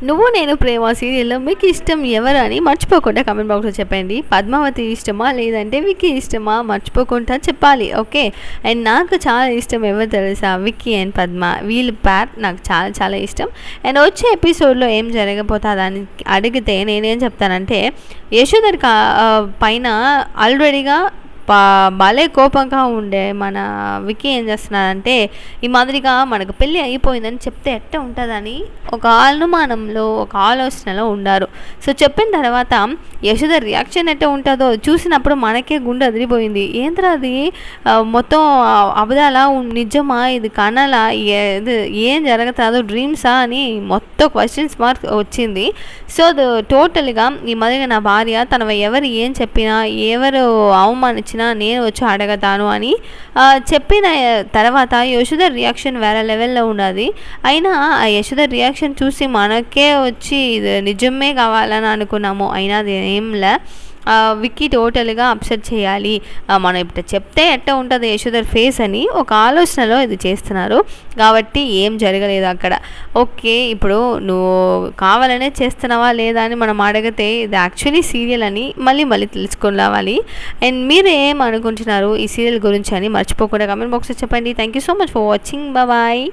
నువ్వు నేను ప్రేమ సీరియల్లో మీకు ఇష్టం ఎవరు అని మర్చిపోకుండా కమెంట్ బాక్స్లో చెప్పండి. పద్మావతి ఇష్టమా లేదంటే విక్కీ ఇష్టమా మర్చిపోకుండా చెప్పాలి. ఓకే. అండ్ నాకు చాలా ఇష్టం ఎవరు తెలుసా, విక్కీ అండ్ పద్మ. వీళ్ళ పేర్ నాకు చాలా చాలా ఇష్టం. అండ్ వచ్చే ఎపిసోడ్లో ఏం జరగబోతుందని అడిగితే నేనేం చెప్తానంటే, యశోధర్ పైన ఆల్రెడీగా భలే కోపంగా ఉండే మన విక్కీ ఏం చేస్తున్నాడంటే, ఈ మాదిరిగా మనకు పెళ్ళి అయిపోయిందని చెప్తే ఎట్ట ఉంటుందని ఒక అనుమానంలో, ఒక ఆలోచనలో ఉండారు. సో చెప్పిన తర్వాత యశోద రియాక్షన్ ఎట్ట ఉంటుందో చూసినప్పుడు మనకే గుండె అదిరిపోయింది. ఏంద్రా అది మొత్తం అబద్ధాలా, నిజమా, ఇది కనలా, ఇది ఏం జరుగుతుందో, డ్రీమ్సా అని మొత్తం క్వశ్చన్స్ మార్క్ వచ్చింది. సో టోటల్గా ఈ మాదిరిగా నా భార్య తన ఎవరు ఏం చెప్పినా, ఎవరు అవమానించిన నేను వచ్చి అడగతాను అని చెప్పిన తర్వాత యశోద రియాక్షన్ వేరే లెవెల్లో ఉన్నది. అయినా ఆ యశోద రియాక్షన్ చూసి మనకే వచ్చి ఇది నిజమే కావాలని అనుకున్నాము. అయినా అది ఏంలే, విక్కీ టోటల్గా అప్సెట్ చేయాలి, మనం ఇప్పుడు చెప్తే ఎట్ట ఉంటుంది యశోదర్ ఫేస్ అని ఒక ఆలోచనలో ఇది చేస్తున్నారు. కాబట్టి ఏం జరగలేదు అక్కడ. ఓకే, ఇప్పుడు నువ్వు కావాలనే చేస్తున్నావా లేదా అని మనం అడిగితే ఇది యాక్చువల్లీ సీరియల్ అని మళ్ళీ తెలుసుకొని రావాలి. అండ్ మీరు ఏం అనుకుంటున్నారు ఈ సీరియల్ గురించి అని మర్చిపోకుండా కమెంట్ బాక్స్లో చెప్పండి. Thank you so much for watching. Bye.